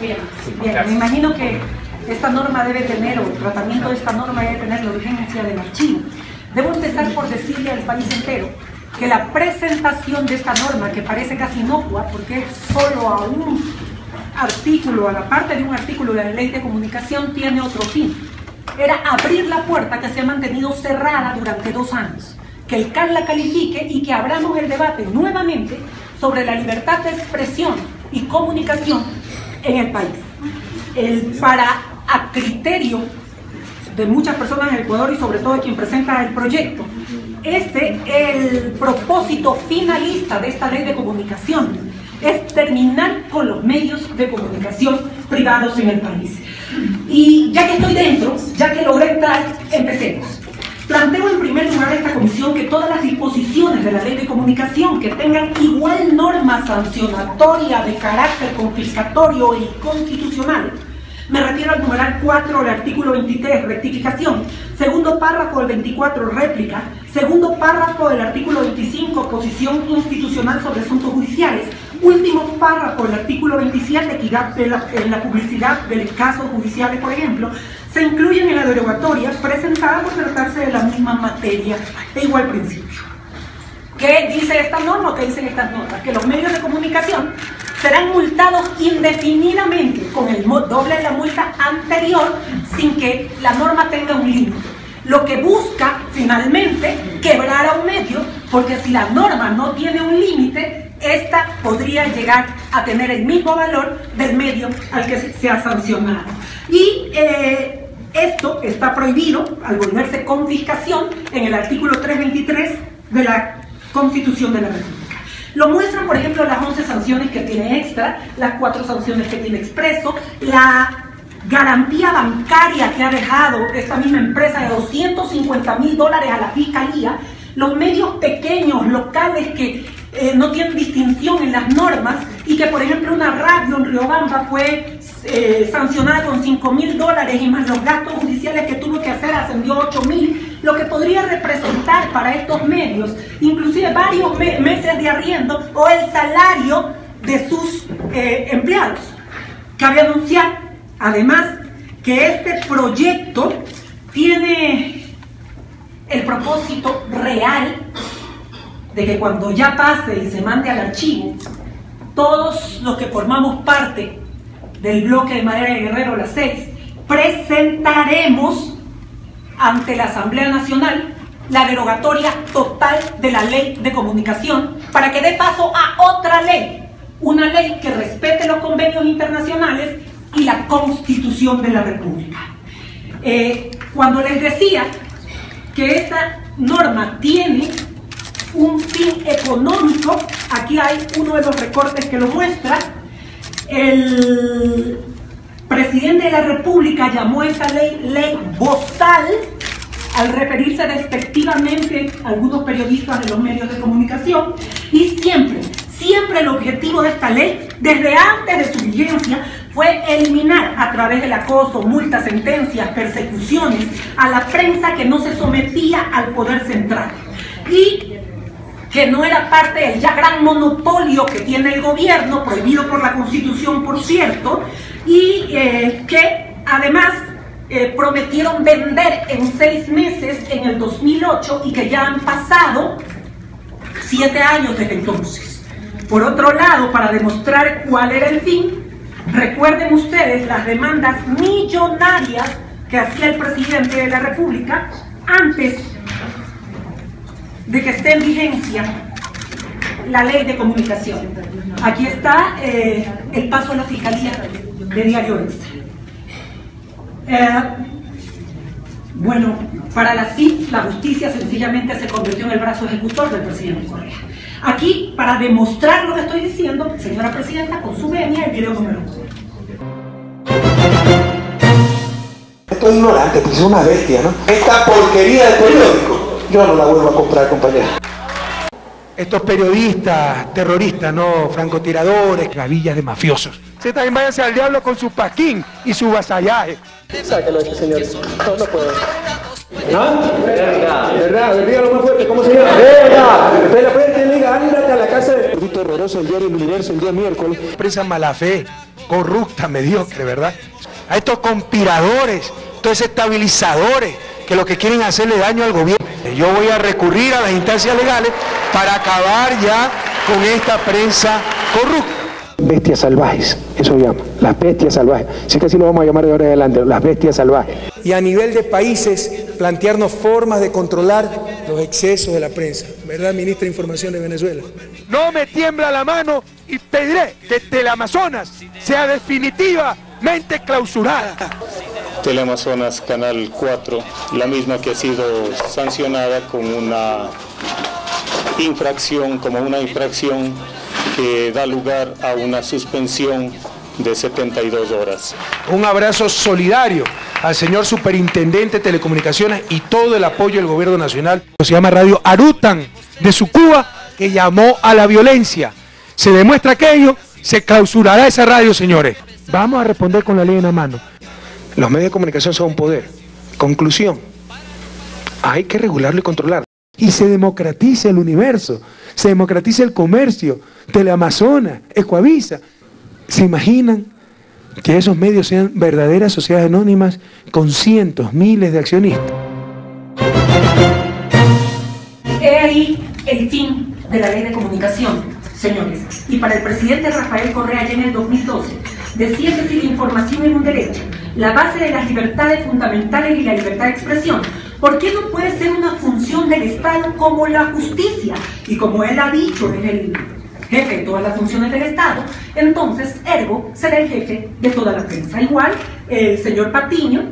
Bien, me imagino que esta norma debe tener, o el tratamiento de esta norma debe tener la urgencia del archivo. Debo empezar por decirle al país entero que la presentación de esta norma, que parece casi inocua, porque es solo a un artículo, a la parte de un artículo de la Ley de Comunicación, tiene otro fin. Era abrir la puerta que se ha mantenido cerrada durante 2 años. Que el CAN la califique y que abramos el debate nuevamente sobre la libertad de expresión y comunicación en el país. A criterio de muchas personas en Ecuador y sobre todo de quien presenta el proyecto, el propósito finalista de esta ley de comunicación es terminar con los medios de comunicación privados en el país. Y ya que estoy dentro, ya que logré entrar, empecemos. Planteo en primer lugar a esta comisión que todas las disposiciones de la ley de comunicación que tengan igual norma sancionatoria de carácter confiscatorio e inconstitucional, me refiero al numeral 4 del artículo 23, rectificación, segundo párrafo del 24, réplica, segundo párrafo del artículo 25, posición institucional sobre asuntos judiciales, último párrafo del artículo 27, equidad en la publicidad de casos judiciales, por ejemplo, se incluyen en la derogatoria presentada por tratarse de la misma materia de igual principio. ¿Qué dice esta norma? ¿Qué dicen estas normas? Que los medios de comunicación serán multados indefinidamente con el doble de la multa anterior sin que la norma tenga un límite. Lo que busca finalmente quebrar a un medio, porque si la norma no tiene un límite, esta podría llegar a tener el mismo valor del medio al que se ha sancionado. Y esto está prohibido al volverse confiscación en el artículo 323 de la Constitución de la República. Lo muestran, por ejemplo, las 11 sanciones que tiene extra, las 4 sanciones que tiene expreso, la garantía bancaria que ha dejado esta misma empresa de $250.000 a la Fiscalía, los medios pequeños, locales que no tienen distinción en las normas y que, por ejemplo, una radio en Riobamba fue sancionada con $5.000 y más los gastos judiciales que tuvo que hacer ascendió a $8.000, lo que podría representar para estos medios inclusive varios meses de arriendo o el salario de sus empleados. Cabe anunciar además que este proyecto tiene el propósito real de que cuando ya pase y se mande al archivo, todos los que formamos parte del bloque de Madera de Guerrero, las 6, presentaremos ante la Asamblea Nacional la derogatoria total de la Ley de Comunicación para que dé paso a otra ley, una ley que respete los convenios internacionales y la Constitución de la República. Cuando les decía que esta norma tiene un fin económico, aquí hay uno de los recortes que lo muestra. El presidente de la República llamó a esa ley bozal al referirse despectivamente a algunos periodistas de los medios de comunicación, y siempre el objetivo de esta ley, desde antes de su vigencia, fue eliminar a través del acoso, multas, sentencias, persecuciones a la prensa que no se sometía al poder central y que no era parte del ya gran monopolio que tiene el gobierno, prohibido por la Constitución, por cierto, y que además prometieron vender en 6 meses en el 2008 y que ya han pasado 7 años desde entonces. Por otro lado, para demostrar cuál era el fin, recuerden ustedes las demandas millonarias que hacía el presidente de la República antes de que esté en vigencia la Ley de Comunicación. Aquí está el paso a la Fiscalía de Diario Extra. Bueno, para la CIP, la justicia sencillamente se convirtió en el brazo ejecutor del presidente Correa. Aquí, para demostrar lo que estoy diciendo, señora presidenta, con su venia, el video número 1. Esto es ignorante, pues es una bestia, ¿no? Esta porquería de periódico, yo no la vuelvo a comprar, compañera. Estos periodistas, terroristas, no francotiradores, gavillas de mafiosos. Ustedes también váyanse al diablo con su paquín y su vasallaje. Sáquelo, señor. No puedo. ¿Ah? ¿Verdad? Dígalo más fuerte, ¿cómo se llama? ¡Verdad! De la frente, diga, ándate a la casa de... Horroroso, el diario El Universo, el día miércoles. Prensa mala fe, corrupta, mediocre, ¿verdad? A estos conspiradores, estos estabilizadores, que lo que quieren hacerle daño al gobierno. Yo voy a recurrir a las instancias legales para acabar ya con esta prensa corrupta. Bestias salvajes, eso llama, las bestias salvajes. Si es que así lo vamos a llamar de ahora en adelante, las bestias salvajes. Y a nivel de países, plantearnos formas de controlar los excesos de la prensa. ¿Verdad, ministra de Información de Venezuela? No me tiembla la mano y pediré que Teleamazonas sea definitivamente clausurada. Teleamazonas Canal 4, la misma que ha sido sancionada con una infracción, que da lugar a una suspensión de 72 horas. Un abrazo solidario al señor superintendente de Telecomunicaciones y todo el apoyo del gobierno nacional. Se llama Radio Arutan de Sucúa, que llamó a la violencia. Se demuestra aquello, se clausurará esa radio, señores. Vamos a responder con la ley en la mano. Los medios de comunicación son un poder. Conclusión, hay que regularlo y controlarlo. Y se democratiza el universo, se democratiza el comercio, Teleamazonas, Ecuavisa. ¿Se imaginan que esos medios sean verdaderas sociedades anónimas con cientos, miles de accionistas? He ahí el fin de la ley de comunicación, señores. Y para el presidente Rafael Correa, ya en el 2012, decía que si la información es un derecho, la base de las libertades fundamentales y la libertad de expresión, ¿por qué no puede ser una función del Estado como la justicia? Y como él ha dicho, es el jefe de todas las funciones del Estado, entonces, ergo, será el jefe de toda la prensa. Igual, el señor Patiño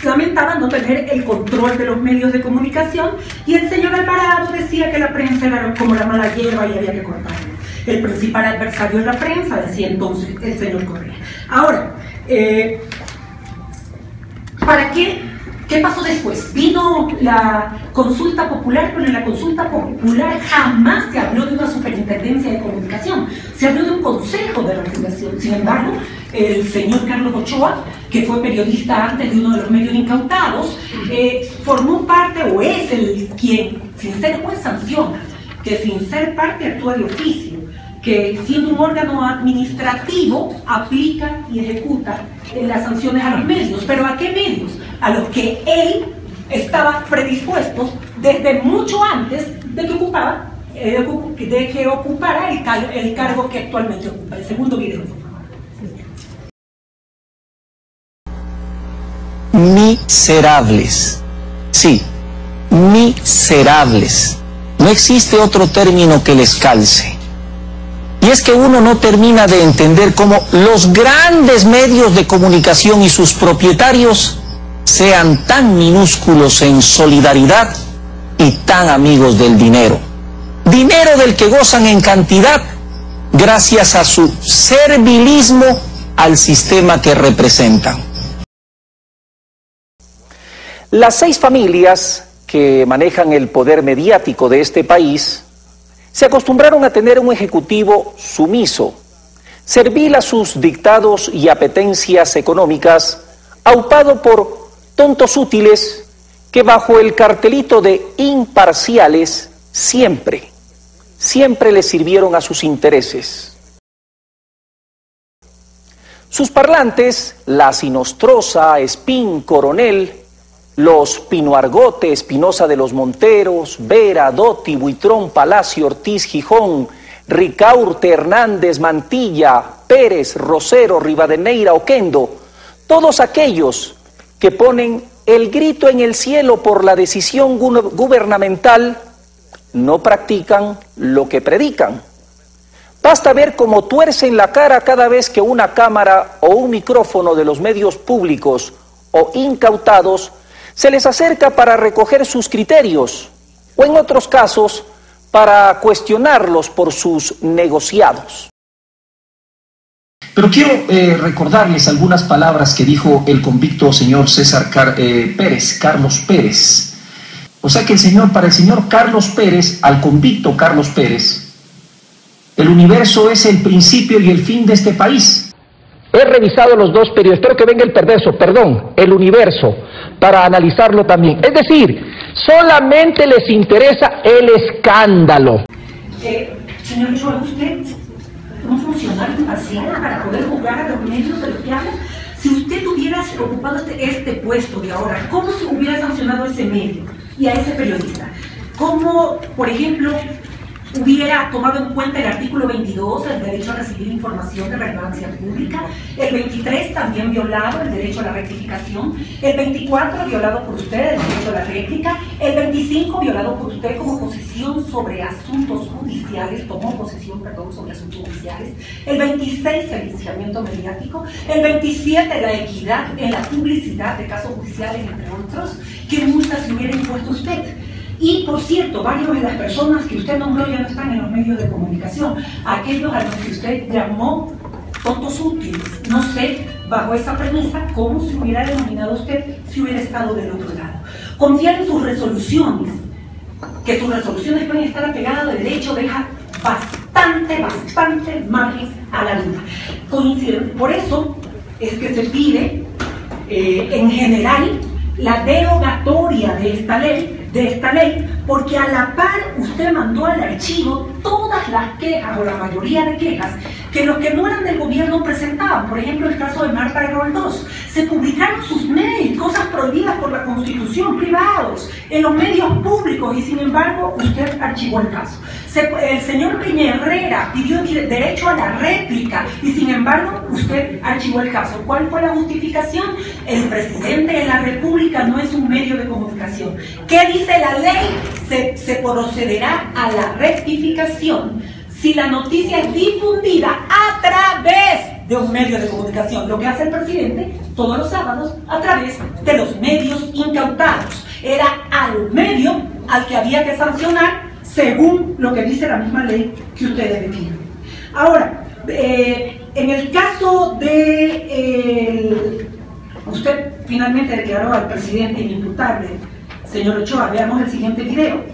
lamentaba no tener el control de los medios de comunicación, y el señor Alvarado decía que la prensa era como la mala hierba y había que cortarla. El principal adversario es la prensa, decía entonces el señor Correa. Ahora, ¿para qué? ¿Qué pasó después? Vino la consulta popular, pero en la consulta popular jamás se habló de una superintendencia de comunicación, se habló de un consejo de regulación. Sin embargo, el señor Carlos Ochoa, que fue periodista antes de uno de los medios incautados, formó parte, o es el quien, sin ser juez, sanciona, que sin ser parte actúa de oficio, que siendo un órgano administrativo aplica y ejecuta las sanciones a los medios. ¿Pero a qué medios? A los que él estaba predispuesto desde mucho antes de que ocupara el cargo que actualmente ocupa. El segundo video, por favor. Miserables. Sí, miserables. No existe otro término que les calce. Y es que uno no termina de entender cómo los grandes medios de comunicación y sus propietarios sean tan minúsculos en solidaridad y tan amigos del dinero. Dinero del que gozan en cantidad gracias a su servilismo al sistema que representan. Las 6 familias que manejan el poder mediático de este país se acostumbraron a tener un ejecutivo sumiso, servil a sus dictados y apetencias económicas, aupado por tontos útiles que bajo el cartelito de imparciales siempre les sirvieron a sus intereses. Sus parlantes, la Sinostroza, Espín, Coronel, los Pino Argote, Espinosa de los Monteros, Vera, Dotti, Buitrón, Palacio, Ortiz, Gijón, Ricaurte, Hernández, Mantilla, Pérez, Rosero, Rivadeneira, Oquendo, todos aquellos que ponen el grito en el cielo por la decisión gubernamental, no practican lo que predican. Basta ver cómo tuercen la cara cada vez que una cámara o un micrófono de los medios públicos o incautados se les acerca para recoger sus criterios, o en otros casos, para cuestionarlos por sus negociados. Pero quiero recordarles algunas palabras que dijo el convicto señor Carlos Pérez. O sea que para el señor Carlos Pérez, al convicto Carlos Pérez, el universo es el principio y el fin de este país. He revisado los 2 periodos, espero que venga el universo, para analizarlo también. Es decir, solamente les interesa el escándalo. Señor Ochoa, ¿usted cómo funciona? profesional imparcial para poder juzgar a los medios de los que habla? Si usted hubiera ocupado este puesto de ahora, ¿cómo se hubiera sancionado a ese medio y a ese periodista? ¿Cómo, por ejemplo, hubiera tomado en cuenta el artículo 22, el derecho a recibir información de relevancia pública, el 23 también violado, el derecho a la rectificación, el 24 violado por usted, el derecho a la réplica, el 25 violado por usted como posesión sobre asuntos judiciales, tomó posesión, perdón, sobre asuntos judiciales, el 26 el licenciamiento mediático, el 27 la equidad en la publicidad de casos judiciales, entre otros. ¿Qué multas se hubiera impuesto usted? Y, por cierto, varios de las personas que usted nombró ya no están en los medios de comunicación, aquellos a los que usted llamó tontos útiles. No sé, bajo esa premisa, cómo se hubiera denominado usted si hubiera estado del otro lado. Confiar en sus resoluciones, que sus resoluciones pueden estar apegadas de derecho, deja bastante margen a la duda. Coinciden. Por eso es que se pide, en general, la derogatoria de esta ley, porque a la par usted mandó al archivo todas las quejas, o la mayoría de quejas, que los que no eran del gobierno presentaban. Por ejemplo, el caso de Marta de Roldós. Se publicaron sus mails, cosas prohibidas por la Constitución, privados, en los medios públicos, y sin embargo, usted archivó el caso. El señor Peña Herrera pidió derecho a la réplica, y sin embargo, usted archivó el caso. ¿Cuál fue la justificación? El presidente de la República no es un medio de comunicación. ¿Qué dice la ley? Se procederá a la rectificación si la noticia es difundida a través de un medio de comunicación, lo que hace el presidente todos los sábados a través de los medios incautados. Era al medio al que había que sancionar según lo que dice la misma ley que ustedes defienden. Ahora, en el caso de... usted finalmente declaró al presidente inimputable. Señor Ochoa, veamos el siguiente video.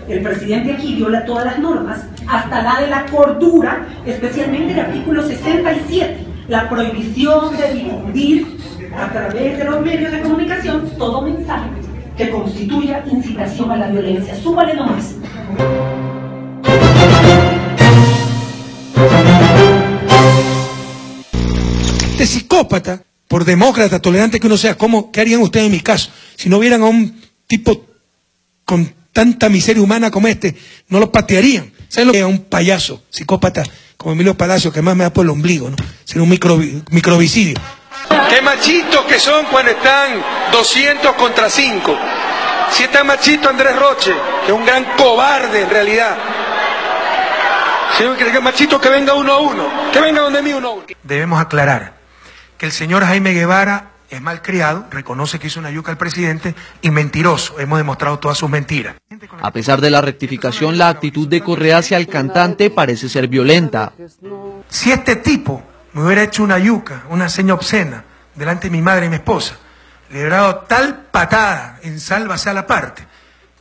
El presidente aquí viola todas las normas, hasta la de la cordura, especialmente el artículo 67, la prohibición de difundir a través de los medios de comunicación todo mensaje que constituya incitación a la violencia. Súbale nomás. Este psicópata, por demócrata, tolerante que uno sea, ¿qué harían ustedes en mi caso? Si no vieran a un tipo con tanta miseria humana como este, no lo patearían. ¿Saben lo que es un payaso, psicópata, como Emilio Palacio, que más me da por el ombligo, ¿no? Sería un microvicidio. Qué machitos que son cuando están 200 contra 5. Si está machito Andrés Roche, que es un gran cobarde en realidad. Si no cree que es machito, que venga uno a uno, que venga donde mí uno a uno. Debemos aclarar que el señor Jaime Guevara es malcriado, reconoce que hizo una yuca al presidente y mentiroso. Hemos demostrado todas sus mentiras. A pesar de la rectificación, la actitud de Correa hacia el cantante parece ser violenta. Si este tipo me hubiera hecho una yuca, una seña obscena, delante de mi madre y mi esposa, le hubiera dado tal patada en sálvase a la parte,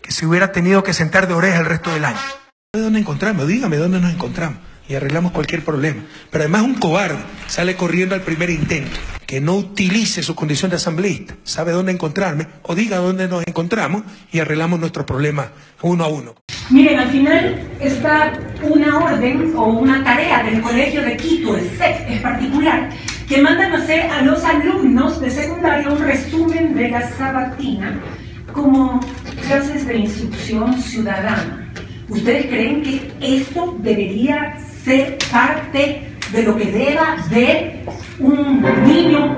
que se hubiera tenido que sentar de oreja el resto del año. ¿Dónde encontramos? Dígame dónde nos encontramos y arreglamos cualquier problema. Pero además un cobarde sale corriendo al primer intento. Que no utilice su condición de asambleísta, sabe dónde encontrarme, o diga dónde nos encontramos y arreglamos nuestros problemas uno a uno. Miren, al final está una orden o una tarea del Colegio de Quito, el CEP en particular, que mandan a hacer a los alumnos de secundaria un resumen de la sabatina como clases de instrucción ciudadana. ¿Ustedes creen que esto debería ser parte de lo que deba ver un niño,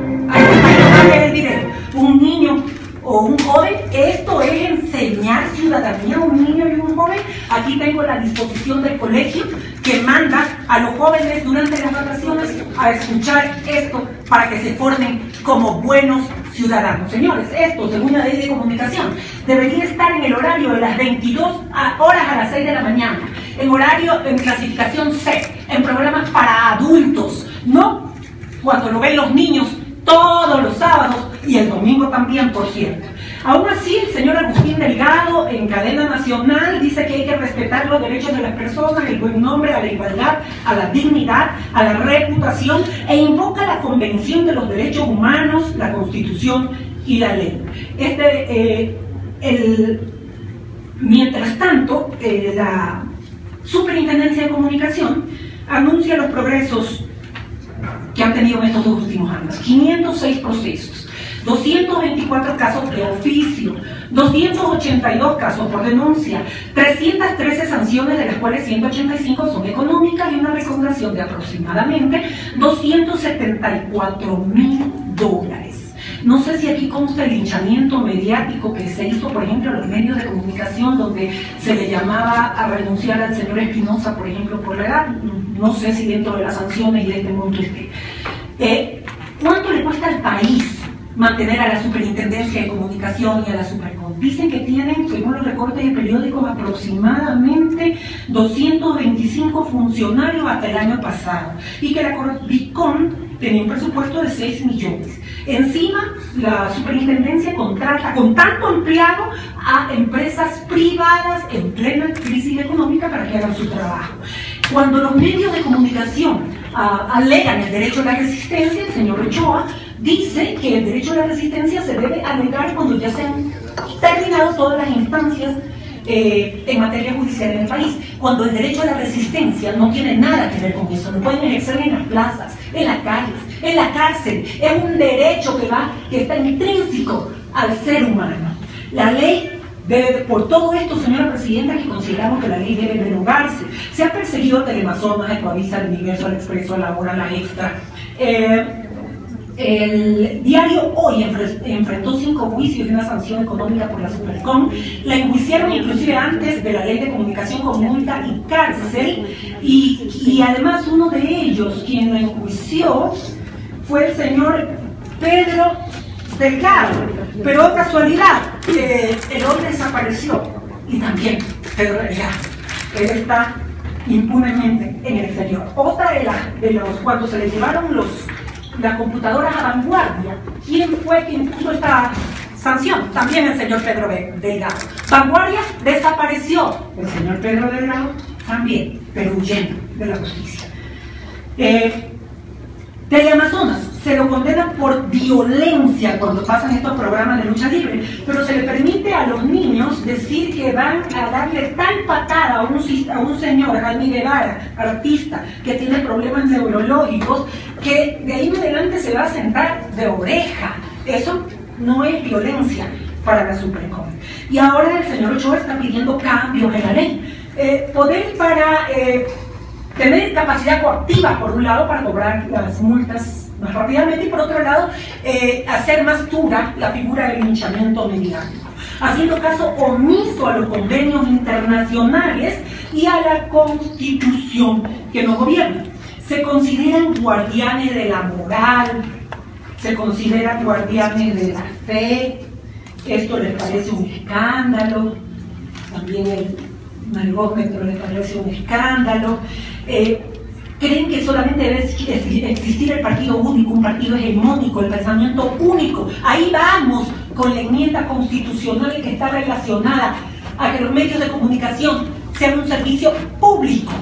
un niño o un joven? Esto es enseñar ciudadanía a un niño y un joven. Aquí tengo la disposición del colegio que manda a los jóvenes durante las vacaciones a escuchar esto para que se formen como buenos ciudadanos. Señores, esto, según la ley de comunicación, debería estar en el horario de las 22 horas a las 6 de la mañana, en horario en clasificación C, en programas para adultos, no cuando lo ven los niños todos los sábados y el domingo también, por cierto. Aún así, el señor Agustín Delgado, en cadena nacional, dice que hay que respetar los derechos de las personas, el buen nombre, a la igualdad, a la dignidad, a la reputación, e invoca la Convención de los Derechos Humanos, la Constitución y la ley. Mientras tanto, la Superintendencia de Comunicación anuncia los progresos tenido en estos 2 últimos años. 506 procesos, 224 casos de oficio, 282 casos por denuncia, 313 sanciones, de las cuales 185 son económicas, y una recaudación de aproximadamente $274.000. No sé si aquí consta el linchamiento mediático que se hizo, por ejemplo, en los medios de comunicación, donde se le llamaba a renunciar al señor Espinosa, por ejemplo, por la edad. No sé si dentro de las sanciones y de este monto esté. ¿Cuánto le cuesta al país mantener a la Superintendencia de Comunicación y a la Supercom? Dicen que tienen, según los recortes de periódicos, aproximadamente 225 funcionarios hasta el año pasado, y que la Corvicom tenía un presupuesto de 6 millones. Encima, la Superintendencia contrata con tanto empleado a empresas privadas en plena crisis económica para que hagan su trabajo. Cuando los medios de comunicación alegan el derecho a la resistencia, el señor Ochoa dice que el derecho a la resistencia se debe alegar cuando ya se han terminado todas las instancias en materia judicial en el país, cuando el derecho a la resistencia no tiene nada que ver con eso. Lo pueden ejercer en las plazas, en las calles, en la cárcel. Es un derecho que está intrínseco al ser humano. La ley debe, por todo esto, señora Presidenta, que consideramos que la ley debe derogarse. Se ha perseguido a Teleamazonas, a Ecoavisa, al Universo, al Expreso, a La Hora, a La Extra. El diario Hoy enfrentó 5 juicios y una sanción económica por la Supercom. La enjuiciaron inclusive antes de la ley de comunicación con multa y cárcel, y además uno de ellos, quien la enjuició, fue el señor Pedro Delgado. Pero oh casualidad, el hombre desapareció, y también Pedro Delgado, él está impunemente en el exterior. Otra de los cuando se le llevaron las computadoras a Vanguardia, ¿quién fue quien puso esta sanción? También el señor Pedro Delgado. Vanguardia desapareció, el señor Pedro Delgado también, pero huyendo de la justicia. Teleamazonas se lo condena por violencia cuando pasan estos programas de lucha libre, pero se le permite a los niños decir que van a darle tal patada a un señor, Jaime Guevara, artista, que tiene problemas neurológicos, que de ahí en adelante se va a sentar de oreja. Eso no es violencia para la Supercom. Y ahora el señor Ochoa está pidiendo cambios en la ley. Poder para tener capacidad coactiva, por un lado, para cobrar las multas más rápidamente, y por otro lado, hacer más dura la figura del linchamiento mediático, haciendo caso omiso a los convenios internacionales y a la Constitución que nos gobierna. Se consideran guardianes de la moral, se consideran guardianes de la fe. Esto les parece un escándalo, también el narcómetro les parece un escándalo. Creen que solamente debe existir el partido único, un partido hegemónico, el pensamiento único. Ahí vamos con la enmienda constitucional que está relacionada a que los medios de comunicación sean un servicio público.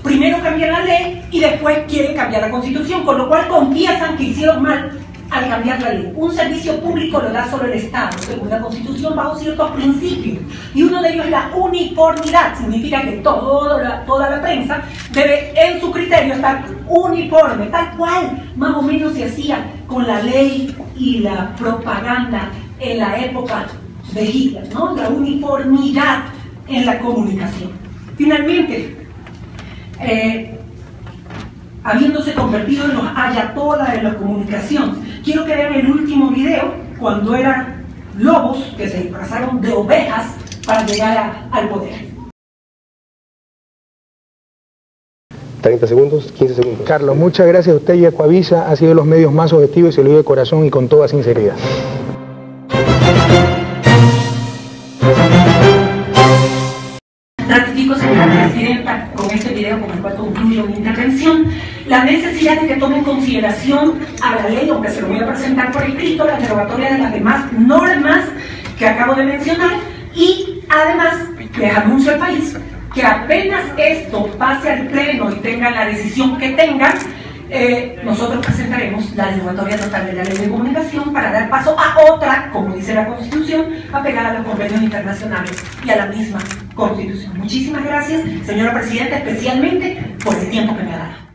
Primero cambian la ley y después quieren cambiar la Constitución, con lo cual confiesan que hicieron mal al cambiar la ley. Un servicio público lo da solo el Estado, según la Constitución, bajo ciertos principios, y uno de ellos es la uniformidad. Significa que toda la prensa debe, en su criterio, estar uniforme, tal cual más o menos se hacía con la ley y la propaganda en la época de Hitler, ¿no? La uniformidad en la comunicación. Finalmente, habiéndose convertido en los ayatolas de la comunicación, quiero que vean el último video, cuando eran lobos que se disfrazaron de ovejas para llegar al poder. 30 segundos, 15 segundos. Carlos, muchas gracias a usted y a Ecoavisa. Ha sido de los medios más objetivos y se lo digo de corazón y con toda sinceridad. Ratifico, señora Presidenta, con este video con el cual concluyo mi intervención, la necesidad de que tome en consideración a la ley, aunque se lo voy a presentar por escrito, la derogatoria de las demás normas que acabo de mencionar, y además les anuncio al país que apenas esto pase al pleno y tengan la decisión que tengan, nosotros presentaremos la derogatoria total de la ley de comunicación para dar paso a otra, como dice la Constitución, apegada a los convenios internacionales y a la misma Constitución. Muchísimas gracias, señora Presidenta, especialmente por el tiempo que me ha dado.